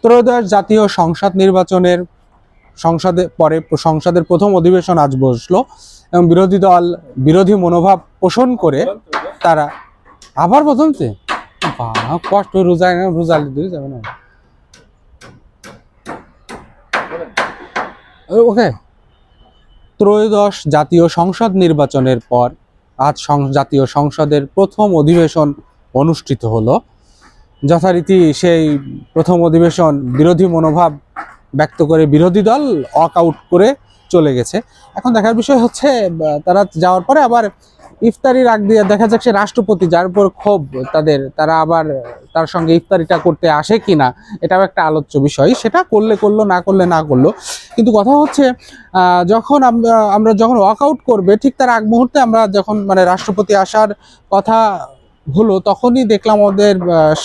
ত্রয়োদশ জাতীয় সংসদ নির্বাচনের সংসদের প্রথম অধিবেশন আজ বসলো এবং বিরোধী দল বিরোধী মনোভাব পোষণ করে তারা আবার প্রথমতে কষ্ট রোজা যাবে না ওকে। ত্রয়োদশ জাতীয় সংসদ নির্বাচনের পর আজ জাতীয় সংসদের প্রথম অধিবেশন অনুষ্ঠিত হলো। যথারীতি সেই প্রথম অধিবেশন বিরোধী মনোভাব ব্যক্ত করে বিরোধী দল ওয়াক আউট করে চলে গেছে। এখন দেখার বিষয় হচ্ছে তারা যাওয়ার পরে আবার ইফতারির আগ দিয়ে দেখা যাচ্ছে রাষ্ট্রপতি যার উপর ক্ষোভ তারা আবার তার সঙ্গে ইফতারিটা করতে আসে কিনা, এটাও একটা আলোচ্য বিষয়। সেটা করলো না করলে না করলো, কিন্তু কথা হচ্ছে যখন আমরা যখন ওয়াক আউট করবে ঠিক তার আগ মুহূর্তে আমরা যখন মানে রাষ্ট্রপতি আসার কথা হলো তখনই দেখলাম আমাদের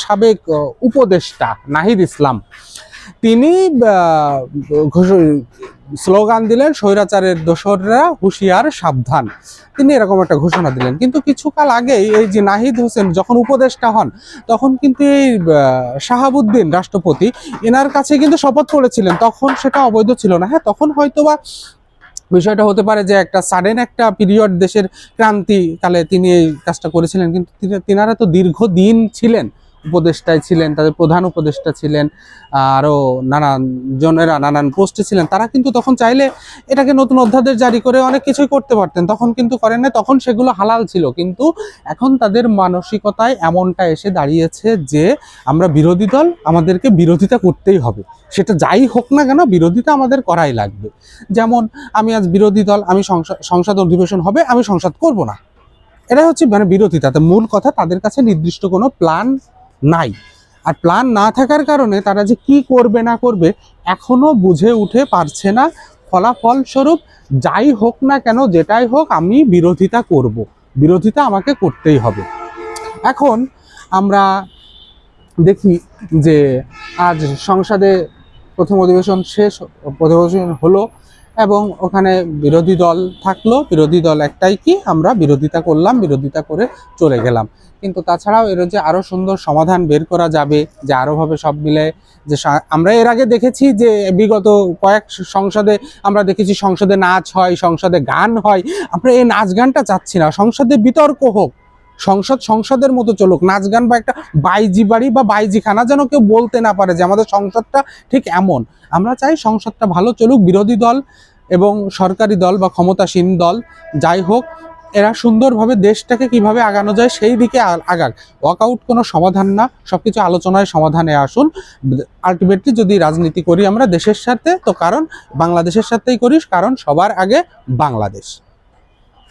সাবেক উপদেষ্টা নাহিদ ইসলাম তিনি স্লোগান দিলেন, স্বৈরাচারের দোসররা হুঁশিয়ার সাবধান। তিনি এরকম একটা ঘোষণা দিলেন। কিন্তু কিছুকাল আগেই এই যে নাহিদ হোসেন যখন উপদেষ্টা হন তখন কিন্তু এই শাহাবুদ্দিন রাষ্ট্রপতি এনার কাছে কিন্তু শপথ করেছিলেন, তখন সেটা অবৈধ ছিল না। হ্যাঁ, তখন হয়তোবা বিষয়টা হতে পারে যে একটা সাডেন একটা পিরিয়ড দেশের ক্রান্তিকালে তিনি এই কাজটা করেছিলেন, কিন্তু তিনারা তো দীর্ঘদিন ছিলেন উপদেষ্টায় ছিলেন, তাদের প্রধান উপদেষ্টা ছিলেন, আরও নানান জনেরা নানান পোস্টে ছিলেন। তারা কিন্তু তখন চাইলে এটাকে নতুন অধ্যাদেশ জারি করে অনেক কিছুই করতে পারতেন, তখন কিন্তু করেন না, তখন সেগুলো হালাল ছিল। কিন্তু এখন তাদের মানসিকতায় এমনটা এসে দাঁড়িয়েছে যে আমরা বিরোধী দল, আমাদেরকে বিরোধিতা করতেই হবে, সেটা যাই হোক না কেন বিরোধিতা আমাদের করাই লাগবে। যেমন আমি আজ বিরোধী দল, আমি সংসদ অধিবেশন হবে, আমি সংসদ করব না, এটা হচ্ছে মানে বিরোধিতা। মূল কথা তাদের কাছে নির্দিষ্ট কোনো প্ল্যান নাই, আর প্ল্যান না থাকার কারণে তারা যে কি করবে না করবে এখনো বুঝে উঠে পারছে না। ফলাফল স্বরূপ যাই হোক না কেন, যেটাই হোক, আমি বিরোধিতা করব, বিরোধিতা আমাকে করতেই হবে। এখন আমরা দেখি যে আজ সংসদে প্রথম অধিবেশন হলো এবং ওখানে বিরোধী দল থাকলো। বিরোধী দল একটাই, কি আমরা বিরোধিতা করলাম, বিরোধিতা করে চলে গেলাম। কিন্তু তাছাড়াও এর যে আরো সুন্দর সমাধান বের করা যাবে, যে আরোভাবে সব মিলে যে আমরা এর আগে দেখেছি যে বিগত কয়েক সংসদে আমরা দেখেছি সংসদে নাচ হয়, সংসদে গান হয়। আমরা এই নাচ গানটা চাচ্ছি না, সংসদে বিতর্ক হোক, সংসদের মতো চলুক, নাচ গান বা একটা বাইজি বাড়ি বা বাইজি খানা যেন কেউ বলতে না পারে যে আমাদের সংসদটা ঠিক এমন। আমরা চাই সংসদটা ভালো চলুক, বিরোধী দল এবং সরকারি দল বা ক্ষমতাসীন দল যাই হোক, এরা সুন্দরভাবে দেশটাকে কিভাবে আগানো যায় সেই দিকে আগাক। ওয়াকআউট কোনো সমাধান না, সবকিছু আলোচনায় সমাধানে আসুন। আলটিমেটলি যদি রাজনীতি করি আমরা দেশের সাথে, তো কারণ বাংলাদেশের সাথেই করি, কারণ সবার আগে বাংলাদেশ।